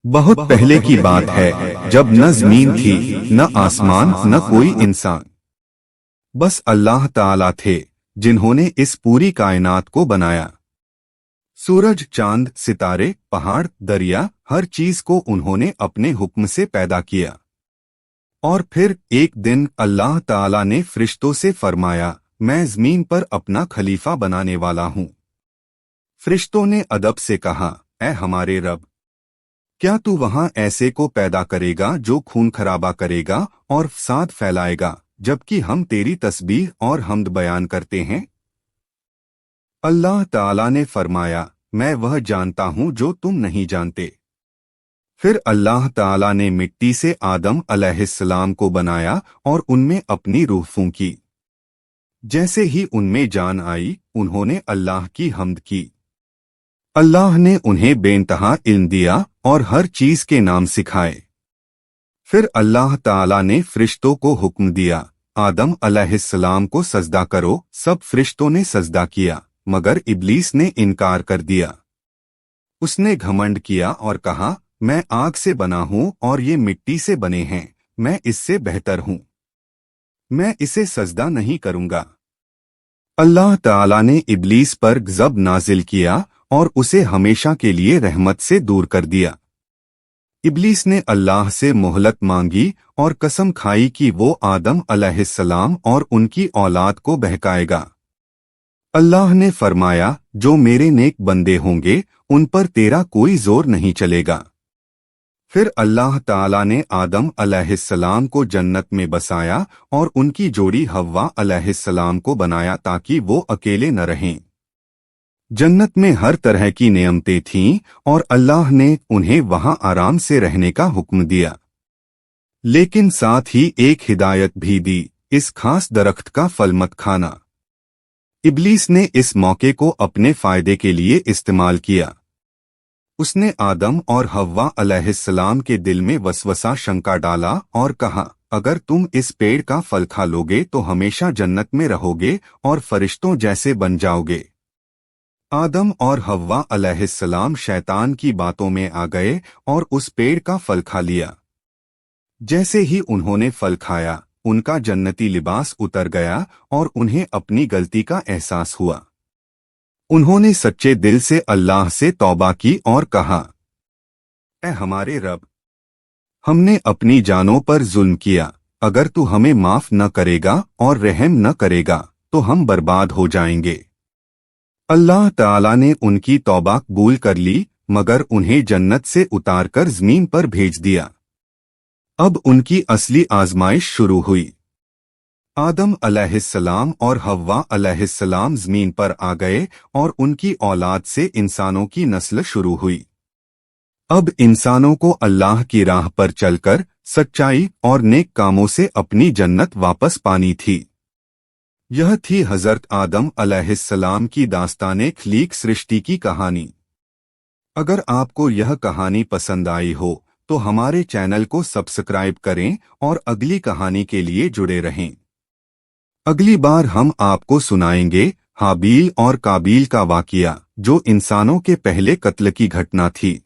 بہت پہلے کی بات ہے جب نہ زمین تھی نہ آسمان نہ کوئی انسان، بس اللہ تعالیٰ تھے جنہوں نے اس پوری کائنات کو بنایا۔ سورج، چاند، ستارے، پہاڑ، دریا، ہر چیز کو انہوں نے اپنے حکم سے پیدا کیا۔ اور پھر ایک دن اللہ تعالیٰ نے فرشتوں سے فرمایا، میں زمین پر اپنا خلیفہ بنانے والا ہوں۔ فرشتوں نے ادب سے کہا، اے ہمارے رب، کیا تو وہاں ایسے کو پیدا کرے گا جو خون خرابہ کرے گا اور فساد پھیلائے گا، جبکہ ہم تیری تسبیح اور حمد بیان کرتے ہیں؟ اللہ تعالیٰ نے فرمایا، میں وہ جانتا ہوں جو تم نہیں جانتے۔ پھر اللہ تعالیٰ نے مٹی سے آدم علیہ السلام کو بنایا اور ان میں اپنی روح پھونکی۔ جیسے ہی ان میں جان آئی، انہوں نے اللہ کی حمد کی۔ اللہ نے انہیں بے انتہا علم دیا اور ہر چیز کے نام سکھائے۔ پھر اللہ تعالیٰ نے فرشتوں کو حکم دیا، آدم علیہ السلام کو سجدہ کرو۔ سب فرشتوں نے سجدہ کیا مگر ابلیس نے انکار کر دیا۔ اس نے گھمنڈ کیا اور کہا، میں آگ سے بنا ہوں اور یہ مٹی سے بنے ہیں، میں اس سے بہتر ہوں، میں اسے سجدہ نہیں کروں گا۔ اللہ تعالیٰ نے ابلیس پر غضب نازل کیا اور اسے ہمیشہ کے لیے رحمت سے دور کر دیا۔ ابلیس نے اللہ سے مہلت مانگی اور قسم کھائی کہ وہ آدم علیہ السلام اور ان کی اولاد کو بہکائے گا۔ اللہ نے فرمایا، جو میرے نیک بندے ہوں گے ان پر تیرا کوئی زور نہیں چلے گا۔ پھر اللہ تعالیٰ نے آدم علیہ السلام کو جنت میں بسایا اور ان کی جوڑی حوا علیہ السلام کو بنایا تاکہ وہ اکیلے نہ رہیں۔ جنت میں ہر طرح کی نعمتیں تھیں اور اللہ نے انہیں وہاں آرام سے رہنے کا حکم دیا، لیکن ساتھ ہی ایک ہدایت بھی دی، اس خاص درخت کا پھل مت کھانا۔ ابلیس نے اس موقع کو اپنے فائدے کے لیے استعمال کیا۔ اس نے آدم اور حوا علیہ السلام کے دل میں وسوسہ شنکا ڈالا اور کہا، اگر تم اس پیڑ کا پھل کھا لوگے تو ہمیشہ جنت میں رہو گے اور فرشتوں جیسے بن جاؤ گے۔ آدم اور حوا علیہ السلام شیطان کی باتوں میں آ گئے اور اس پیڑ کا پھل کھا لیا۔ جیسے ہی انہوں نے پھل کھایا، ان کا جنتی لباس اتر گیا اور انہیں اپنی غلطی کا احساس ہوا۔ انہوں نے سچے دل سے اللہ سے توبہ کی اور کہا، اے ہمارے رب، ہم نے اپنی جانوں پر ظلم کیا، اگر تو ہمیں معاف نہ کرے گا اور رحم نہ کرے گا تو ہم برباد ہو جائیں گے۔ اللہ تعالیٰ نے ان کی توبہ قبول کر لی مگر انہیں جنت سے اتار کر زمین پر بھیج دیا۔ اب ان کی اصلی آزمائش شروع ہوئی۔ آدم علیہ السلام اور حوا علیہ السلام زمین پر آ گئے اور ان کی اولاد سے انسانوں کی نسل شروع ہوئی۔ اب انسانوں کو اللہ کی راہ پر چل کر سچائی اور نیک کاموں سے اپنی جنت واپس پانی تھی۔ یہ تھی حضرت آدم علیہ السلام کی داستان خلیق سرشٹی کی کہانی۔ اگر آپ کو یہ کہانی پسند آئی ہو تو ہمارے چینل کو سبسکرائب کریں اور اگلی کہانی کے لیے جڑے رہیں۔ اگلی بار ہم آپ کو سنائیں گے حابیل اور قابیل کا واقعہ، جو انسانوں کے پہلے قتل کی گھٹنا تھی۔